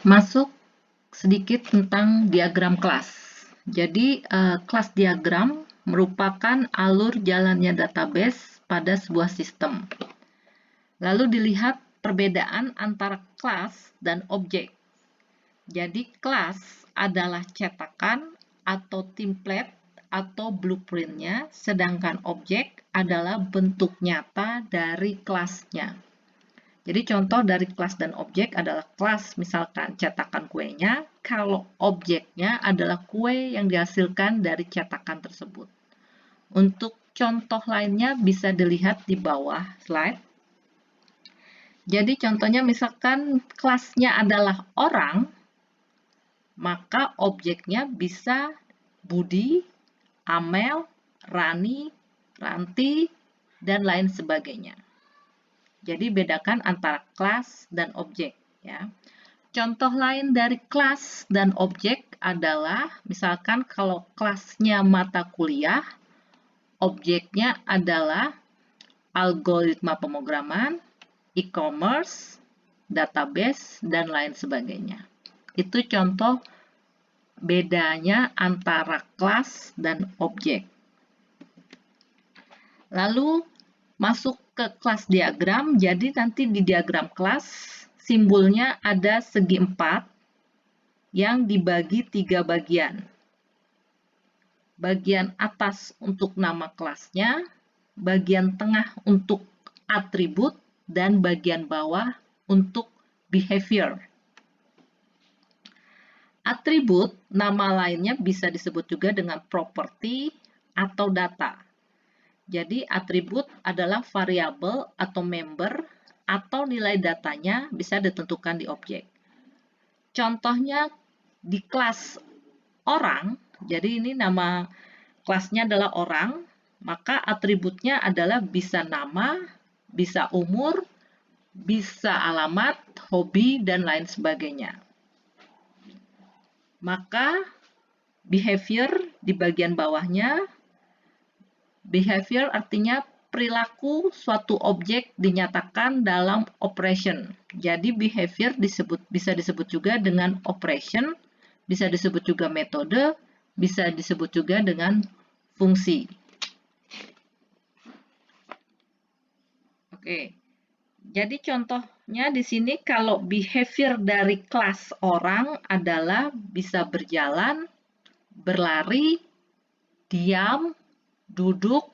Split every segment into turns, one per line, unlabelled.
Masuk sedikit tentang diagram kelas. Jadi, kelas diagram merupakan alur jalannya database pada sebuah sistem. Lalu dilihat perbedaan antara kelas dan objek. Jadi, kelas adalah cetakan atau template atau blueprint-nya, sedangkan objek adalah bentuk nyata dari kelasnya. Jadi contoh dari kelas dan objek adalah kelas misalkan cetakan kuenya, kalau objeknya adalah kue yang dihasilkan dari cetakan tersebut. Untuk contoh lainnya bisa dilihat di bawah slide. Jadi contohnya misalkan kelasnya adalah orang, maka objeknya bisa Budi, Amel, Rani, Ranti, dan lain sebagainya. Jadi bedakan antara kelas dan objek ya. Contoh lain dari kelas dan objek adalah misalkan kalau kelasnya mata kuliah, objeknya adalah algoritma pemrograman, e-commerce, database, dan lain sebagainya. Itu contoh bedanya antara kelas dan objek. Lalu masuk ke kelas diagram, jadi nanti di diagram kelas simbolnya ada segi 4 yang dibagi 3 bagian. Bagian atas untuk nama kelasnya, bagian tengah untuk atribut, dan bagian bawah untuk behavior. Atribut, nama lainnya bisa disebut juga dengan property atau data. Jadi atribut adalah variabel atau member atau nilai datanya bisa ditentukan di objek. Contohnya di kelas orang, jadi ini nama kelasnya adalah orang, maka atributnya adalah bisa nama, bisa umur, bisa alamat, hobi, dan lain sebagainya. Maka behavior di bagian bawahnya, behavior artinya perilaku suatu objek dinyatakan dalam operation. Jadi behavior bisa disebut juga dengan operation, bisa disebut juga metode, bisa disebut juga dengan fungsi. Oke. Jadi contohnya di sini kalau behavior dari kelas orang adalah bisa berjalan, berlari, diam, duduk,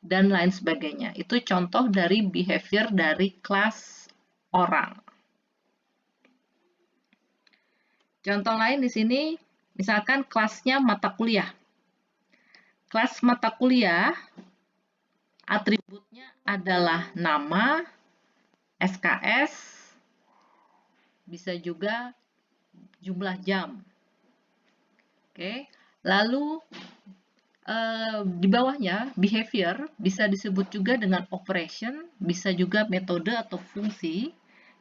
dan lain sebagainya. Itu contoh dari behavior dari kelas orang. Contoh lain di sini, misalkan kelasnya mata kuliah. Kelas mata kuliah, atributnya adalah nama, SKS, bisa juga jumlah jam. Oke, lalu di bawahnya, behavior bisa disebut juga dengan operation, bisa juga metode atau fungsi.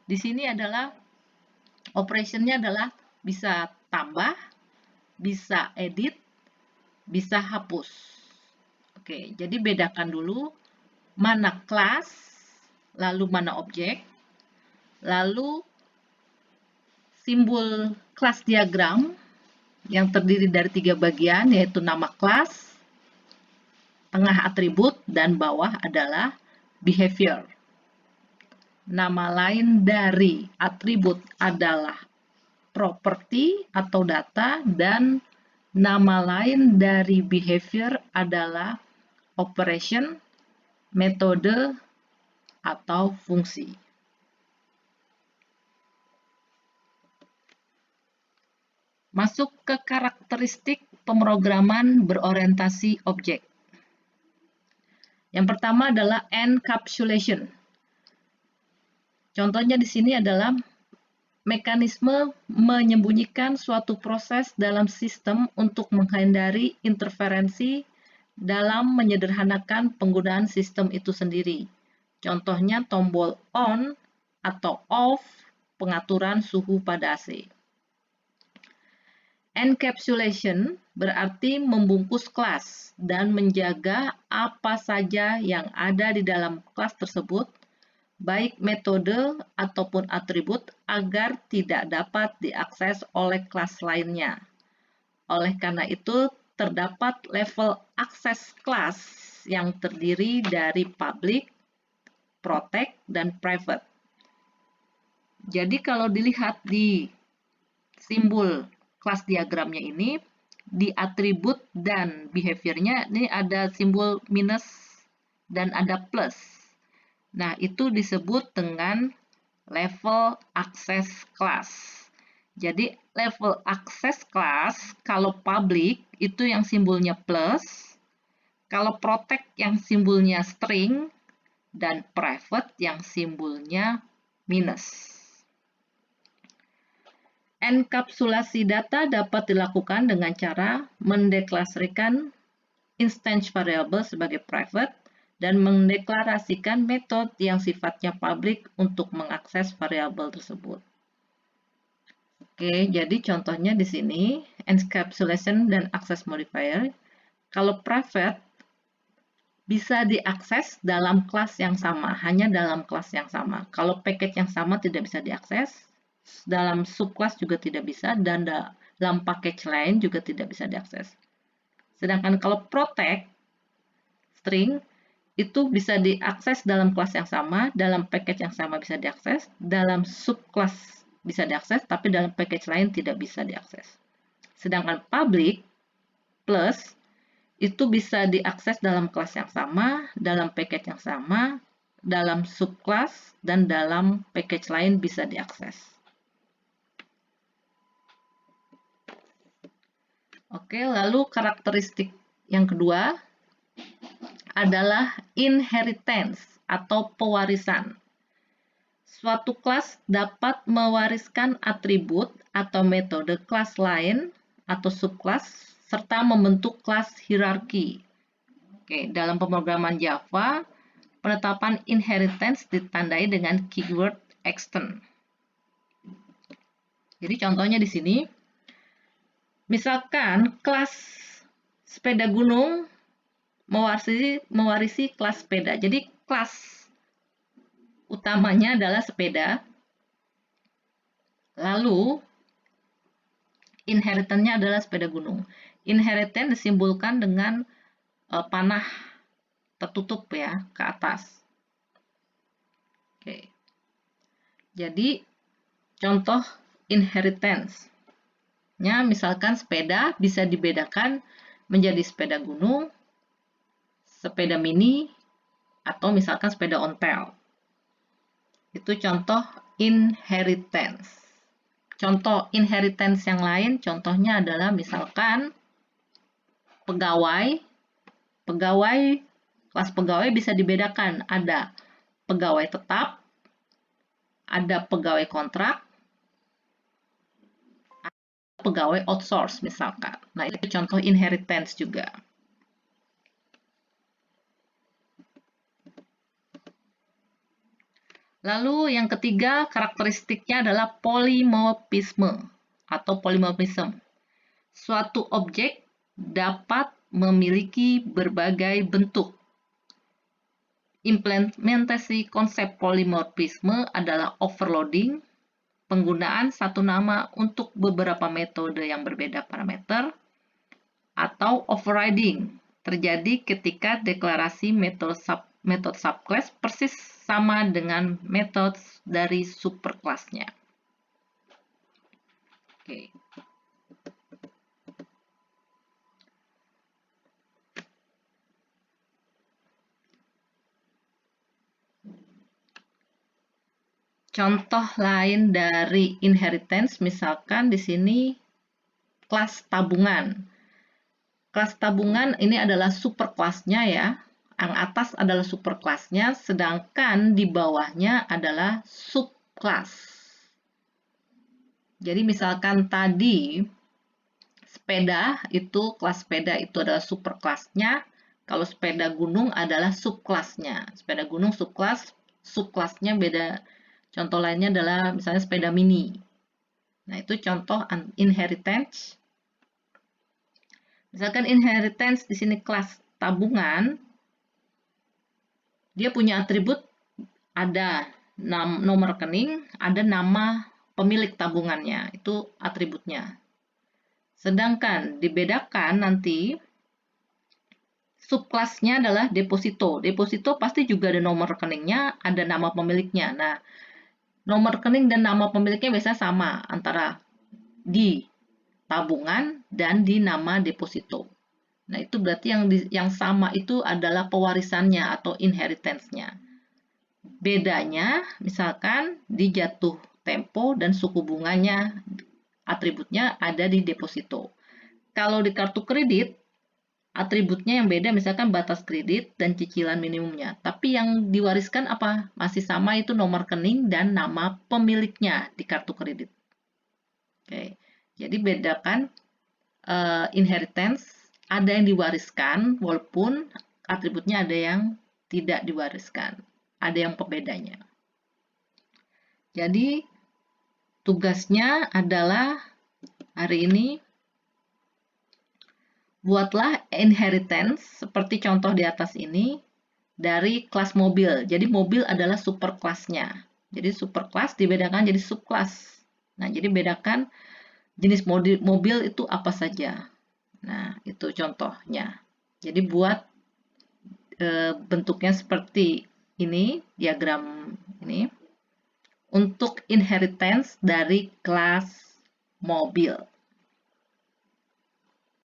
Di sini adalah operationnya adalah bisa tambah, bisa edit, bisa hapus. Oke, jadi bedakan dulu mana kelas, lalu mana objek, lalu simbol kelas diagram yang terdiri dari 3 bagian, yaitu nama kelas, tengah atribut, dan bawah adalah behavior. Nama lain dari atribut adalah property atau data, dan nama lain dari behavior adalah operation, metode, atau fungsi. Masuk ke karakteristik pemrograman berorientasi objek. Yang pertama adalah encapsulation. Contohnya di sini adalah mekanisme menyembunyikan suatu proses dalam sistem untuk menghindari interferensi dalam menyederhanakan penggunaan sistem itu sendiri. Contohnya tombol on atau off pengaturan suhu pada AC. Encapsulation berarti membungkus kelas dan menjaga apa saja yang ada di dalam kelas tersebut baik metode ataupun atribut, agar tidak dapat diakses oleh kelas lainnya. Oleh karena itu, terdapat level akses kelas yang terdiri dari public, protect, dan private. Jadi kalau dilihat di simbol kelas diagramnya ini, di atribut dan behaviornya ini ada simbol minus dan ada plus. Nah, itu disebut dengan level akses kelas. Jadi level akses kelas kalau public itu yang simbolnya plus, kalau protect yang simbolnya string, dan private yang simbolnya minus. Enkapsulasi data dapat dilakukan dengan cara mendeklarasikan instance variable sebagai private dan mendeklarasikan metode yang sifatnya public untuk mengakses variabel tersebut. Oke, jadi contohnya di sini encapsulation dan access modifier. Kalau private bisa diakses dalam kelas yang sama, hanya dalam kelas yang sama. Kalau package yang sama tidak bisa diakses, dalam subclass juga tidak bisa, dan dalam package lain juga tidak bisa diakses. Sedangkan kalau protect string itu bisa diakses dalam kelas yang sama, dalam package yang sama bisa diakses, dalam subclass bisa diakses, tapi dalam package lain tidak bisa diakses. Sedangkan public plus itu bisa diakses dalam kelas yang sama, dalam package yang sama, dalam subclass, dan dalam package lain bisa diakses. Oke, lalu karakteristik yang kedua adalah inheritance atau pewarisan. Suatu kelas dapat mewariskan atribut atau metode kelas lain atau subkelas serta membentuk kelas hierarki. Oke, dalam pemrograman Java, penetapan inheritance ditandai dengan keyword extend. Jadi contohnya di sini, misalkan kelas sepeda gunung mewarisi kelas sepeda. Jadi kelas utamanya adalah sepeda. Lalu inheritance-nya adalah sepeda gunung. Inheritance disimbolkan dengan panah tertutup ya ke atas. Oke. Jadi contoh inheritance-nya misalkan sepeda bisa dibedakan menjadi sepeda gunung, sepeda mini, atau misalkan sepeda ontel. Itu contoh inheritance. Contoh inheritance yang lain, contohnya adalah misalkan pegawai. Kelas pegawai bisa dibedakan. Ada pegawai tetap, ada pegawai kontrak, ada pegawai outsource misalkan. Nah, itu contoh inheritance juga. Lalu yang ketiga karakteristiknya adalah polymorphisme atau polymorphism. Suatu objek dapat memiliki berbagai bentuk. Implementasi konsep polymorphisme adalah overloading, penggunaan satu nama untuk beberapa metode yang berbeda parameter, atau overriding, terjadi ketika deklarasi metode subclass persis sama dengan metode dari superkelasnya. Oke. Contoh lain dari inheritance, misalkan di sini kelas tabungan. Kelas tabungan ini adalah superkelasnya ya. Yang atas adalah superkelasnya, sedangkan di bawahnya adalah subkelas. Jadi misalkan tadi sepeda itu kelas sepeda itu adalah superkelasnya, kalau sepeda gunung adalah subkelasnya. Sepeda gunung subkelas, subkelasnya beda. Contoh lainnya adalah misalnya sepeda mini. Nah, itu contoh inheritance. Misalkan inheritance di sini kelas tabungan, dia punya atribut ada nomor rekening, ada nama pemilik tabungannya, itu atributnya. Sedangkan dibedakan nanti subkelasnya adalah deposito. Deposito pasti juga ada nomor rekeningnya, ada nama pemiliknya. Nah, nomor rekening dan nama pemiliknya biasanya sama antara di tabungan dan di nama deposito. Nah, itu berarti yang sama itu adalah pewarisannya atau inheritance-nya. Bedanya, misalkan di jatuh tempo dan suku bunganya, atributnya ada di deposito. Kalau di kartu kredit, atributnya yang beda, misalkan batas kredit dan cicilan minimumnya. Tapi yang diwariskan apa? Masih sama, itu nomor rekening dan nama pemiliknya di kartu kredit. Oke, jadi bedakan inheritance, ada yang diwariskan walaupun atributnya ada yang tidak diwariskan. Ada yang pembedanya. Jadi tugasnya adalah hari ini buatlah inheritance seperti contoh di atas ini dari kelas mobil. Jadi mobil adalah superkelasnya. Jadi superkelas dibedakan jadi subkelas. Nah, jadi bedakan jenis mobil itu apa saja. Nah, itu contohnya. Jadi buat bentuknya seperti ini, diagram ini, untuk inheritance dari kelas mobil.